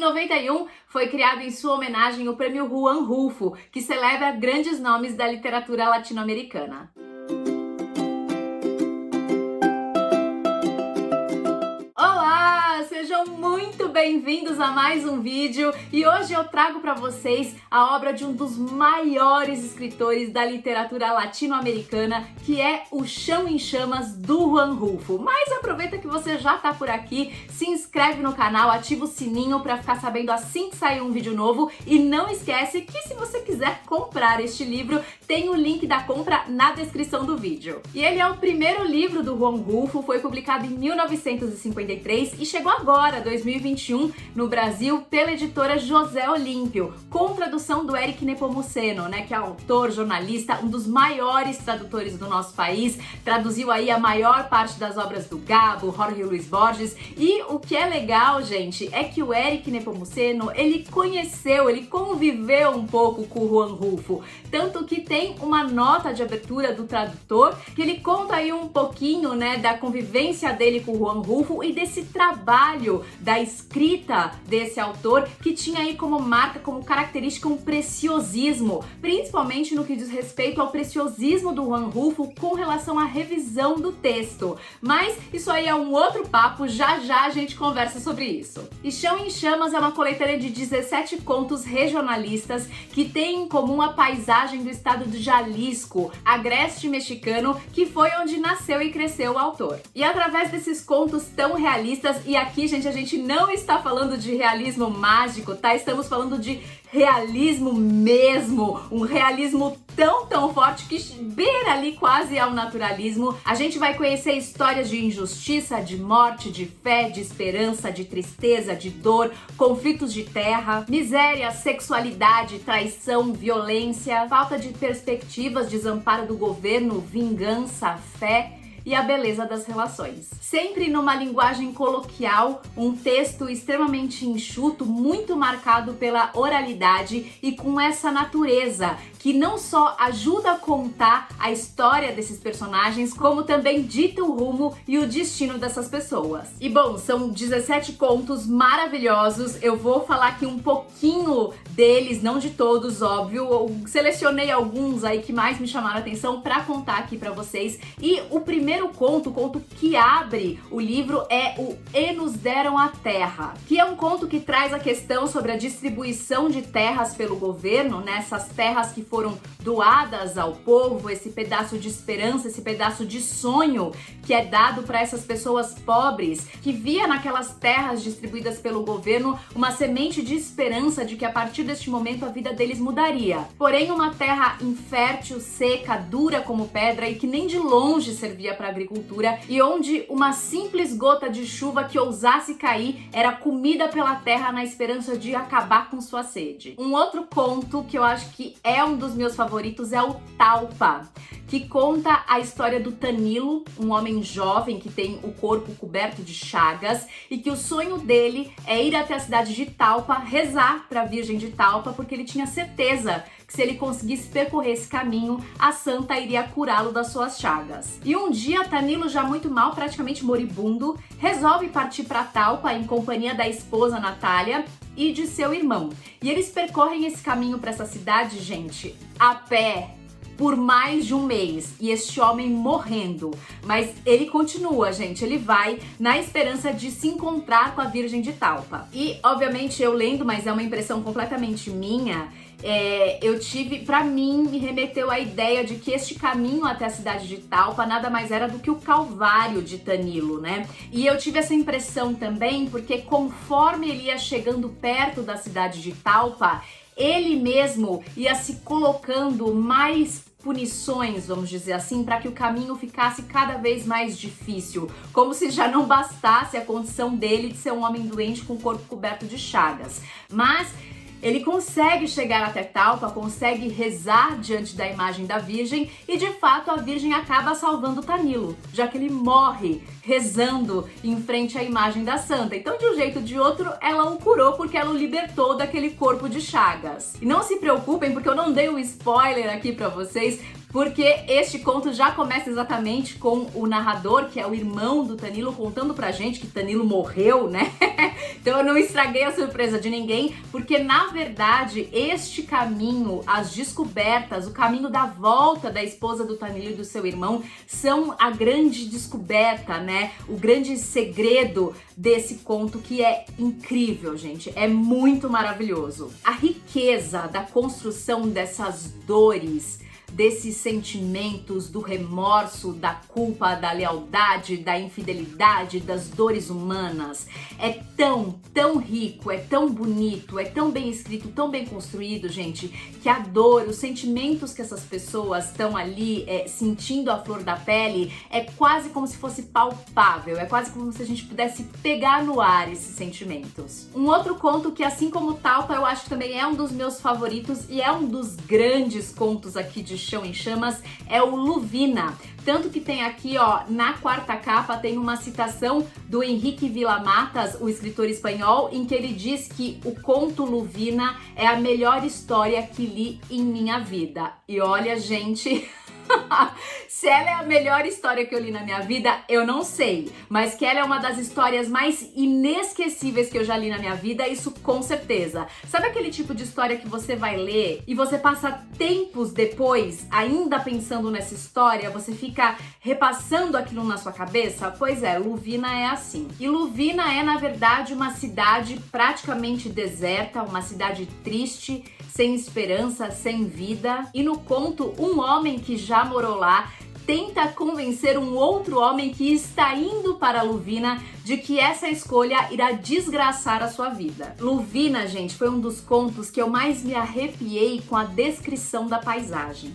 91 foi criado em sua homenagem o Prêmio Juan Rulfo, que celebra grandes nomes da literatura latino-americana. Sejam muito bem-vindos a mais um vídeo e hoje eu trago para vocês a obra de um dos maiores escritores da literatura latino-americana, que é O Chão em Chamas, do Juan Rulfo. Mas aproveita que você já tá por aqui, se inscreve no canal, ativa o sininho para ficar sabendo assim que sair um vídeo novo e não esquece que se você quiser comprar este livro, tem o link da compra na descrição do vídeo. E ele é o primeiro livro do Juan Rulfo, foi publicado em 1953 e chegou agora, 2021, no Brasil, pela editora José Olímpio, com tradução do Éric Nepomuceno, que é autor, jornalista, um dos maiores tradutores do nosso país, traduziu aí a maior parte das obras do Gabo, Jorge Luis Borges, e o que é legal, gente, é que o Éric Nepomuceno, ele conviveu um pouco com o Juan Rulfo, tanto que tem uma nota de abertura do tradutor, que ele conta aí um pouquinho, da convivência dele com o Juan Rulfo e desse trabalho da escrita desse autor, que tinha aí como marca, como característica, um preciosismo, principalmente no que diz respeito ao preciosismo do Juan Rulfo com relação à revisão do texto. Mas isso aí é um outro papo, já a gente conversa sobre isso. E Chão em Chamas é uma coletânea de 17 contos regionalistas que tem em comum a paisagem do estado de Jalisco, agreste mexicano, que foi onde nasceu e cresceu o autor. E através desses contos tão realistas, e aqui, gente, a gente não está falando de realismo mágico, tá? Estamos falando de realismo mesmo, um realismo tão forte que beira ali quase ao naturalismo. A gente vai conhecer histórias de injustiça, de morte, de fé, de esperança, de tristeza, de dor, conflitos de terra, miséria, sexualidade, traição, violência, falta de perspectivas, desamparo do governo, vingança, fé e a beleza das relações. Sempre numa linguagem coloquial, um texto extremamente enxuto, muito marcado pela oralidade e com essa natureza que não só ajuda a contar a história desses personagens, como também dita o rumo e o destino dessas pessoas. E bom, são 17 contos maravilhosos, eu vou falar aqui um pouquinho deles, não de todos, óbvio, eu selecionei alguns aí que mais me chamaram a atenção para contar aqui para vocês. E o primeiro conto, o conto que abre o livro, é o E Nos Deram a Terra, que é um conto que traz a questão sobre a distribuição de terras pelo governo, essas terras que foram doadas ao povo, esse pedaço de esperança, esse pedaço de sonho que é dado para essas pessoas pobres, que via naquelas terras distribuídas pelo governo uma semente de esperança de que a partir deste momento a vida deles mudaria. Porém, uma terra infértil, seca, dura como pedra e que nem de longe servia para agricultura, e onde uma simples gota de chuva que ousasse cair era comida pela terra na esperança de acabar com sua sede. Um outro conto que eu acho que é um dos meus favoritos é o Talpa, que conta a história do Tanilo, um homem jovem que tem o corpo coberto de chagas e que o sonho dele é ir até a cidade de Talpa, rezar para a Virgem de Talpa, porque ele tinha certeza que se ele conseguisse percorrer esse caminho, a santa iria curá-lo das suas chagas. E um dia, Tanilo, já muito mal, praticamente moribundo, resolve partir para Talpa em companhia da esposa Natália e de seu irmão. E eles percorrem esse caminho para essa cidade, gente, a pé, por mais de um mês, e este homem morrendo. Mas ele continua, gente, ele vai na esperança de se encontrar com a Virgem de Talpa. E, obviamente, eu lendo, mas é uma impressão completamente minha, pra mim, me remeteu à ideia de que este caminho até a cidade de Talpa nada mais era do que o Calvário de Tanilo, E eu tive essa impressão também porque conforme ele ia chegando perto da cidade de Talpa, ele mesmo ia se colocando mais punições, vamos dizer assim, para que o caminho ficasse cada vez mais difícil, como se já não bastasse a condição dele de ser um homem doente com o corpo coberto de chagas. Mas ele consegue chegar até Talpa, consegue rezar diante da imagem da Virgem e, de fato, a Virgem acaba salvando Tanilo, já que ele morre rezando em frente à imagem da santa. Então, de um jeito ou de outro, ela o curou porque ela o libertou daquele corpo de chagas. E não se preocupem, porque eu não dei um spoiler aqui pra vocês, porque este conto já começa exatamente com o narrador, que é o irmão do Tanilo, contando pra gente que Tanilo morreu, né? Então eu não estraguei a surpresa de ninguém, porque na verdade este caminho, as descobertas, o caminho da volta da esposa do Tanilo e do seu irmão são a grande descoberta, né? O grande segredo desse conto, que é incrível, gente. É muito maravilhoso. A riqueza da construção dessas dores, desses sentimentos, do remorso, da culpa, da lealdade, da infidelidade, das dores humanas. É tão rico, é tão bonito, é tão bem escrito, tão bem construído, gente, que a dor, os sentimentos que essas pessoas estão ali sentindo à flor da pele, é quase como se fosse palpável, é quase como se a gente pudesse pegar no ar esses sentimentos. Um outro conto que, assim como Talpa, eu acho que também é um dos meus favoritos e é um dos grandes contos aqui de Chão em Chamas, é o Luvina. Tanto que tem aqui, ó, na quarta capa, tem uma citação do Henrique Villamatas, o escritor espanhol, em que ele diz que o conto Luvina é a melhor história que li em minha vida. E olha, gente... Se ela é a melhor história que eu li na minha vida, eu não sei, mas que ela é uma das histórias mais inesquecíveis que eu já li na minha vida, isso com certeza. Sabe aquele tipo de história que você vai ler e você passa tempos depois ainda pensando nessa história, você fica repassando aquilo na sua cabeça? Pois é, Luvina é assim. E Luvina é, na verdade, uma cidade praticamente deserta, uma cidade triste, sem esperança, sem vida. E no conto, um homem que já morou lá tenta convencer um outro homem que está indo para Luvina de que essa escolha irá desgraçar a sua vida. Luvina, gente, foi um dos contos que eu mais me arrepiei com a descrição da paisagem.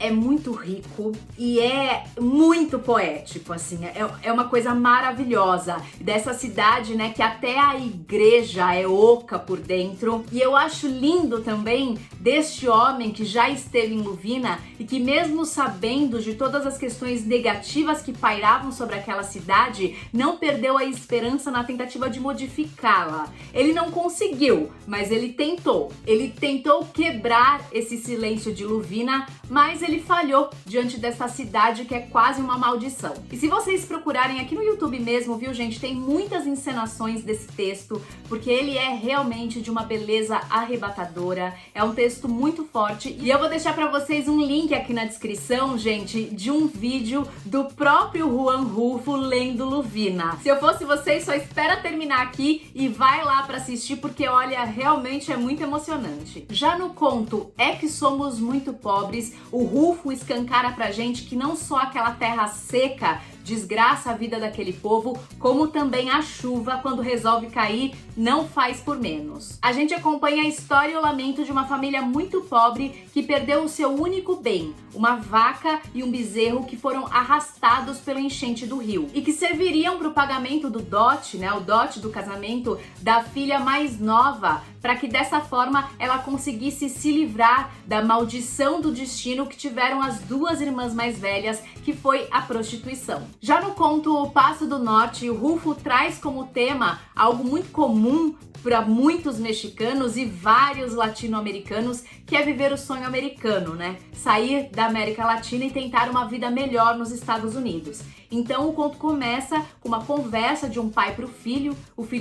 É muito rico e é muito poético, assim, é uma coisa maravilhosa dessa cidade, né, que até a igreja é oca por dentro. E eu acho lindo também deste homem que já esteve em Luvina e que, mesmo sabendo de todas as questões negativas que pairavam sobre aquela cidade, não perdeu a esperança na tentativa de modificá-la. Ele não conseguiu, mas ele tentou. Ele tentou quebrar esse silêncio de Luvina, mas ele falhou diante dessa cidade que é quase uma maldição. E se vocês procurarem aqui no YouTube mesmo, viu, gente, tem muitas encenações desse texto, porque ele é realmente de uma beleza arrebatadora. É um texto muito forte e eu vou deixar pra vocês um link aqui na descrição, gente, de um vídeo do próprio Juan Rulfo lendo Luvina. Se eu fosse vocês, só espera terminar aqui e vai lá pra assistir, porque olha, realmente é muito emocionante. Já no conto É que Somos Muito Pobres, o Rulfo escancara pra gente que não só aquela terra seca desgraça a vida daquele povo, como também a chuva, quando resolve cair, não faz por menos. A gente acompanha a história e o lamento de uma família muito pobre que perdeu o seu único bem, uma vaca e um bezerro que foram arrastados pela enchente do rio e que serviriam para o pagamento do dote, né, o dote do casamento da filha mais nova, para que dessa forma ela conseguisse se livrar da maldição do destino que tiveram as duas irmãs mais velhas, que foi a prostituição. Já no conto O Passo do Norte, o Rulfo traz como tema algo muito comum para muitos mexicanos e vários latino-americanos, que é viver o sonho americano, né? Sair da América Latina e tentar uma vida melhor nos Estados Unidos. Então o conto começa com uma conversa de um pai para o filho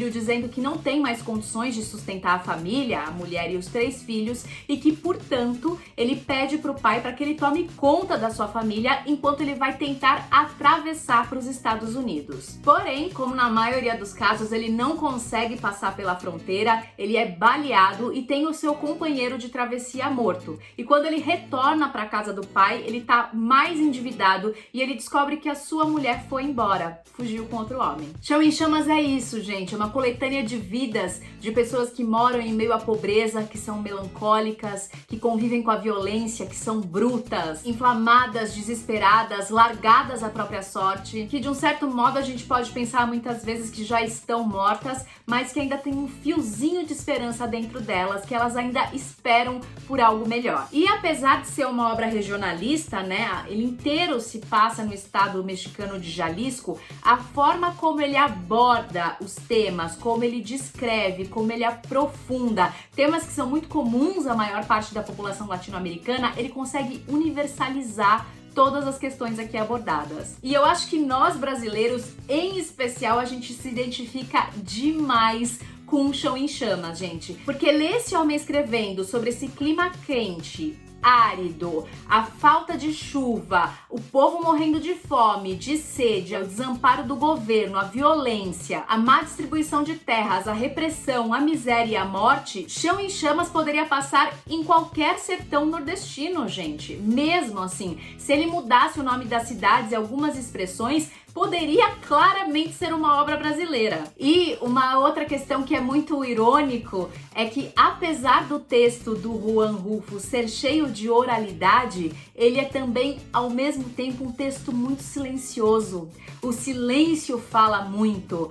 dizendo que não tem mais condições de sustentar a família, a mulher e os 3 filhos, e que, portanto, ele pede para o pai para que ele tome conta da sua família enquanto ele vai tentar atravessar para os Estados Unidos. Porém, como na maioria dos casos ele não consegue passar pela fronteira, ele é baleado e tem o seu companheiro de travessia morto. E quando ele retorna para a casa do pai, ele tá mais endividado e ele descobre que a sua mulher foi embora, fugiu com outro homem. Chão em Chamas é isso, gente, é uma coletânea de vidas de pessoas que moram em meio à pobreza, que são melancólicas, que convivem com a violência, que são brutas, inflamadas, desesperadas, largadas à própria sorte, sorte, que de um certo modo a gente pode pensar muitas vezes que já estão mortas, mas que ainda tem um fiozinho de esperança dentro delas, que elas ainda esperam por algo melhor. E apesar de ser uma obra regionalista, né, ele inteiro se passa no estado mexicano de Jalisco, a forma como ele aborda os temas, como ele descreve, como ele aprofunda, temas que são muito comuns à maior parte da população latino-americana, ele consegue universalizar todas as questões aqui abordadas. E eu acho que nós brasileiros, em especial, a gente se identifica demais com o Chão em Chamas, gente. Porque ler esse homem escrevendo sobre esse clima quente, árido, a falta de chuva, o povo morrendo de fome, de sede, o desamparo do governo, a violência, a má distribuição de terras, a repressão, a miséria e a morte, Chão em Chamas poderia passar em qualquer sertão nordestino, gente. Mesmo assim, se ele mudasse o nome das cidades e algumas expressões, poderia claramente ser uma obra brasileira. E uma outra questão que é muito irônico é que, apesar do texto do Juan Rulfo ser cheio de oralidade, ele é também, ao mesmo tempo, um texto muito silencioso. O silêncio fala muito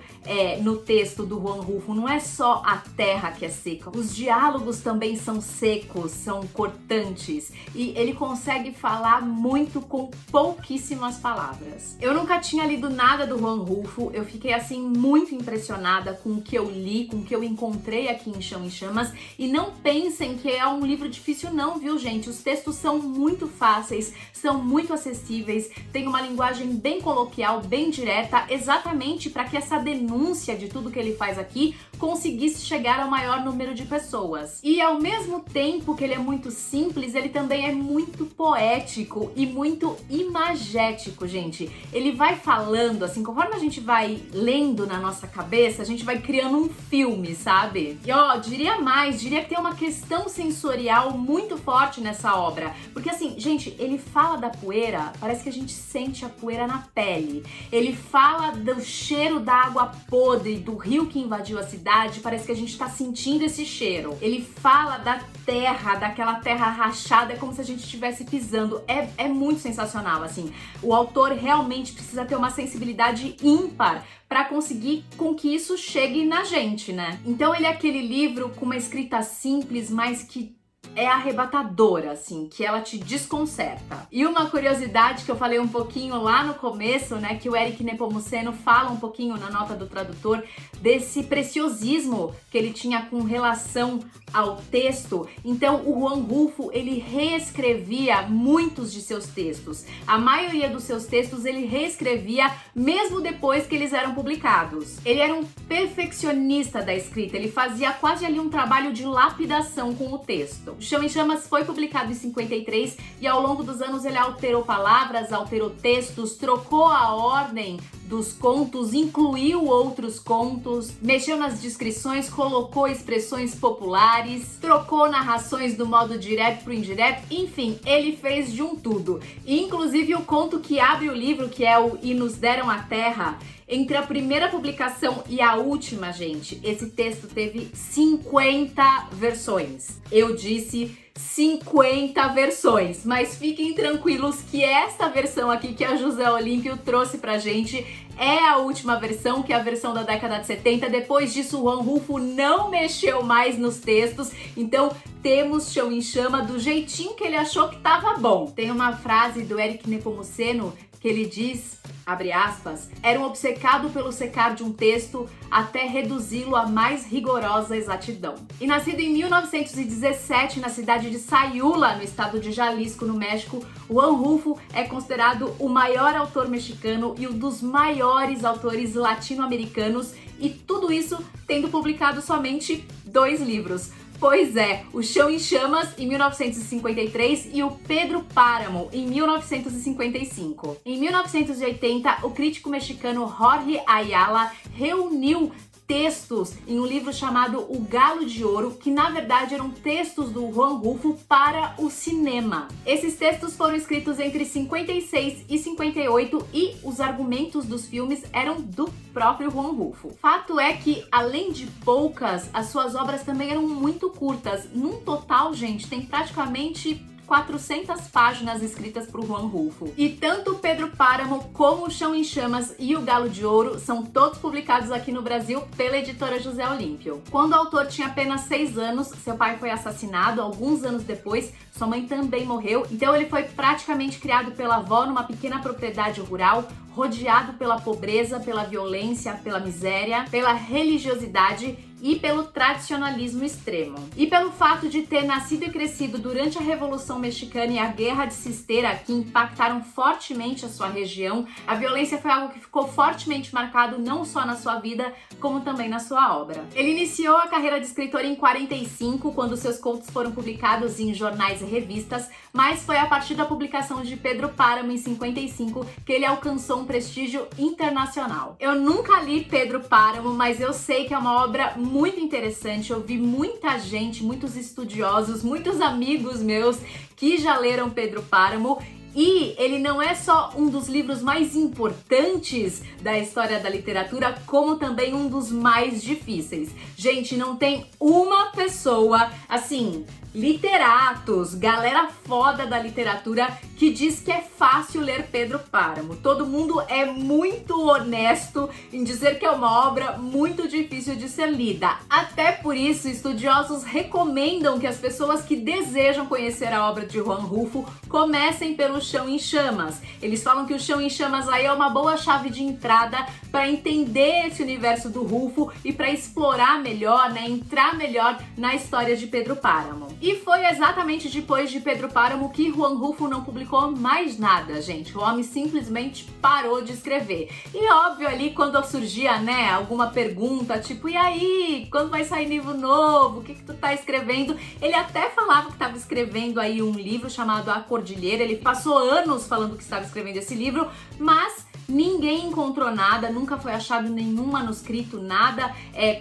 no texto do Juan Rulfo. Não é só a terra que é seca. Os diálogos também são secos, são cortantes. E ele consegue falar muito com pouquíssimas palavras. Eu nunca tinha lido nada do Juan Rulfo, eu fiquei assim muito impressionada com o que eu li, com o que eu encontrei aqui em Chão em Chamas, e não pensem que é um livro difícil não, viu, gente? Os textos são muito fáceis, são muito acessíveis, tem uma linguagem bem coloquial, bem direta, exatamente para que essa denúncia de tudo que ele faz aqui conseguisse chegar ao maior número de pessoas. E ao mesmo tempo que ele é muito simples, ele também é muito poético e muito imagético, gente. Ele vai falando, assim, conforme a gente vai lendo na nossa cabeça, a gente vai criando um filme, sabe? E ó, diria mais, diria que tem uma questão sensorial muito forte nessa obra. Porque assim, gente, ele fala da poeira, parece que a gente sente a poeira na pele. Ele fala do cheiro da água podre, do rio que invadiu a cidade, parece que a gente tá sentindo esse cheiro. Ele fala da terra, daquela terra rachada, é como se a gente estivesse pisando. É muito sensacional, assim. O autor realmente precisa ter uma sensibilidade ímpar para conseguir com que isso chegue na gente, né? Então ele é aquele livro com uma escrita simples, mas que é arrebatadora, assim, que ela te desconcerta. E uma curiosidade que eu falei um pouquinho lá no começo, né, que o Eric Nepomuceno fala um pouquinho na nota do tradutor, desse preciosismo que ele tinha com relação ao texto. Então o Juan Rulfo, ele reescrevia muitos de seus textos. A maioria dos seus textos ele reescrevia mesmo depois que eles eram publicados. Ele era um perfeccionista da escrita, ele fazia quase ali um trabalho de lapidação com o texto. Chão em Chamas foi publicado em 53 e ao longo dos anos ele alterou palavras, alterou textos, trocou a ordem dos contos, incluiu outros contos, mexeu nas descrições, colocou expressões populares, trocou narrações do modo direto pro indireto, enfim, ele fez de um tudo. E, inclusive o conto que abre o livro, que é o E Nos Deram a Terra, entre a primeira publicação e a última, gente, esse texto teve 50 versões. Eu disse 50 versões, mas fiquem tranquilos que essa versão aqui que a José Olímpio trouxe pra gente é a última versão, que é a versão da década de 70. Depois disso, o Juan Rulfo não mexeu mais nos textos, então temos Chão em Chama do jeitinho que ele achou que tava bom. Tem uma frase do Eric Nepomuceno que ele diz, abre aspas, era um obcecado pelo secar de um texto até reduzi-lo à mais rigorosa exatidão. E nascido em 1917 na cidade de Sayula, no estado de Jalisco, no México, Juan Rulfo é considerado o maior autor mexicano e um dos maiores autores latino-americanos, e tudo isso tendo publicado somente 2 livros. Pois é, o Chão em Chamas, em 1953, e o Pedro Páramo, em 1955. Em 1980, o crítico mexicano Jorge Ayala reuniu textos em um livro chamado O Galo de Ouro, que na verdade eram textos do Juan Rulfo para o cinema. Esses textos foram escritos entre 56 e 58 e os argumentos dos filmes eram do próprio Juan Rulfo. Fato é que, além de poucas, as suas obras também eram muito curtas. Num total, gente, tem praticamente 400 páginas escritas por Juan Rulfo. E tanto o Pedro Páramo como o Chão em Chamas e o Galo de Ouro são todos publicados aqui no Brasil pela editora José Olímpio. Quando o autor tinha apenas 6 anos, seu pai foi assassinado. Alguns anos depois, sua mãe também morreu, então ele foi praticamente criado pela avó numa pequena propriedade rural, rodeado pela pobreza, pela violência, pela miséria, pela religiosidade e pelo tradicionalismo extremo. E pelo fato de ter nascido e crescido durante a Revolução Mexicana e a Guerra de Cisteira, que impactaram fortemente a sua região, a violência foi algo que ficou fortemente marcado não só na sua vida, como também na sua obra. Ele iniciou a carreira de escritor em 45, quando seus contos foram publicados em jornais e revistas, mas foi a partir da publicação de Pedro Páramo em 55 que ele alcançou um prestígio internacional. Eu nunca li Pedro Páramo, mas eu sei que é uma obra muito interessante. Eu vi muita gente, muitos estudiosos, muitos amigos meus que já leram Pedro Páramo. E ele não é só um dos livros mais importantes da história da literatura, como também um dos mais difíceis. Gente, não tem uma pessoa, assim, literatos, galera foda da literatura, que diz que é fácil ler Pedro Páramo. Todo mundo é muito honesto em dizer que é uma obra muito difícil de ser lida. Até por isso, estudiosos recomendam que as pessoas que desejam conhecer a obra de Juan Rulfo comecem pelo Chão em Chamas. Eles falam que o Chão em Chamas aí é uma boa chave de entrada para entender esse universo do Rulfo e para explorar melhor, né, entrar melhor na história de Pedro Páramo. E foi exatamente depois de Pedro Páramo que Juan Rulfo não publicou mais nada, gente. O homem simplesmente parou de escrever. E óbvio ali, quando surgia, né, alguma pergunta, tipo, e aí, quando vai sair livro novo? O que tu tá escrevendo? Ele até falava que estava escrevendo aí um livro chamado A Cordilheira. Ele passou anos falando que estava escrevendo esse livro, mas ninguém encontrou nada, nunca foi achado nenhum manuscrito, nada.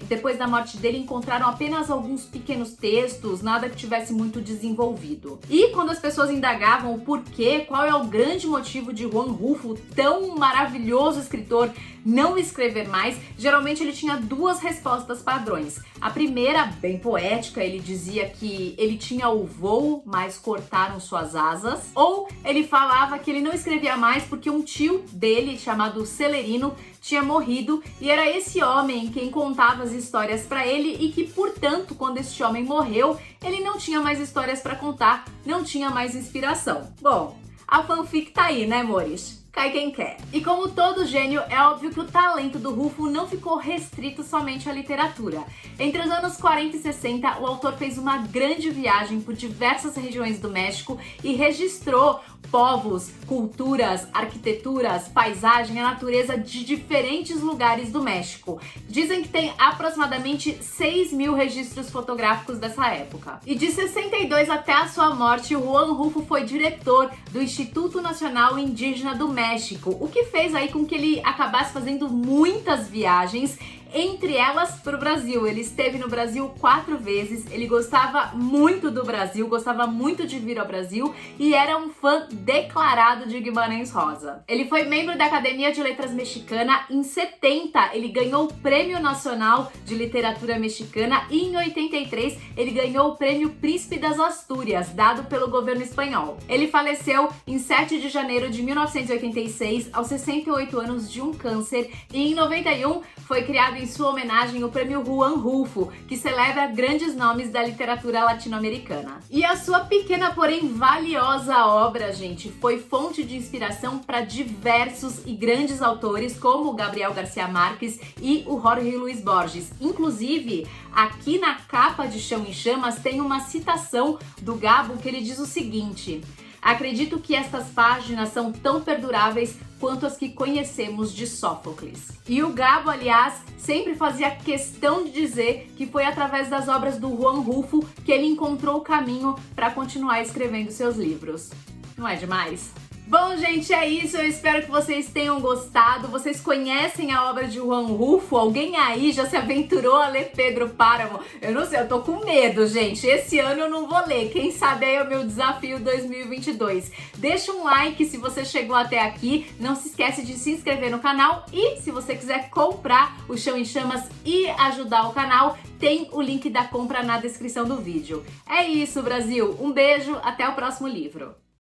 Depois da morte dele encontraram apenas alguns pequenos textos, nada que tivesse muito desenvolvido. E quando as pessoas indagavam o porquê, qual é o grande motivo de Juan Rulfo, tão maravilhoso escritor, não escrever mais, geralmente ele tinha duas respostas padrões. A primeira, bem poética, ele dizia que ele tinha o voo, mas cortaram suas asas. Ou ele falava que ele não escrevia mais porque um tio dele, chamado Celerino, tinha morrido e era esse homem quem contava as histórias para ele e que, portanto, quando este homem morreu, ele não tinha mais histórias para contar, não tinha mais inspiração. Bom, a fanfic tá aí, né, amores? Cai quem quer. E como todo gênio, é óbvio que o talento do Rulfo não ficou restrito somente à literatura. Entre os anos 40 e 60, o autor fez uma grande viagem por diversas regiões do México e registrou povos, culturas, arquiteturas, paisagem, a natureza de diferentes lugares do México. Dizem que tem aproximadamente 6.000 registros fotográficos dessa época. E de 62 até a sua morte, Juan Rulfo foi diretor do Instituto Nacional Indígena do México, o que fez aí com que ele acabasse fazendo muitas viagens, entre elas para o Brasil. Ele esteve no Brasil 4 vezes, ele gostava muito do Brasil, gostava muito de vir ao Brasil e era um fã declarado de Guimarães Rosa. Ele foi membro da Academia de Letras Mexicana. Em 70, ele ganhou o Prêmio Nacional de Literatura Mexicana e em 83 ele ganhou o Prêmio Príncipe das Astúrias, dado pelo governo espanhol. Ele faleceu em 7 de janeiro de 1986, aos 68 anos, de um câncer, e em 91 foi criado em sua homenagem o Prêmio Juan Rulfo, que celebra grandes nomes da literatura latino-americana. E a sua pequena, porém valiosa obra, gente, foi fonte de inspiração para diversos e grandes autores, como o Gabriel Garcia Marques e o Jorge Luis Borges. Inclusive, aqui na capa de Chão em Chamas tem uma citação do Gabo que ele diz o seguinte: acredito que estas páginas são tão perduráveis quanto as que conhecemos de Sófocles. E o Gabo, aliás, sempre fazia questão de dizer que foi através das obras do Juan Rulfo que ele encontrou o caminho para continuar escrevendo seus livros. Não é demais? Bom, gente, é isso. Eu espero que vocês tenham gostado. Vocês conhecem a obra de Juan Rulfo? Alguém aí já se aventurou a ler Pedro Páramo? Eu não sei, eu tô com medo, gente. Esse ano eu não vou ler. Quem sabe aí é o meu desafio 2022. Deixa um like se você chegou até aqui. Não se esquece de se inscrever no canal. E se você quiser comprar o Chão em Chamas e ajudar o canal, tem o link da compra na descrição do vídeo. É isso, Brasil. Um beijo, até o próximo livro.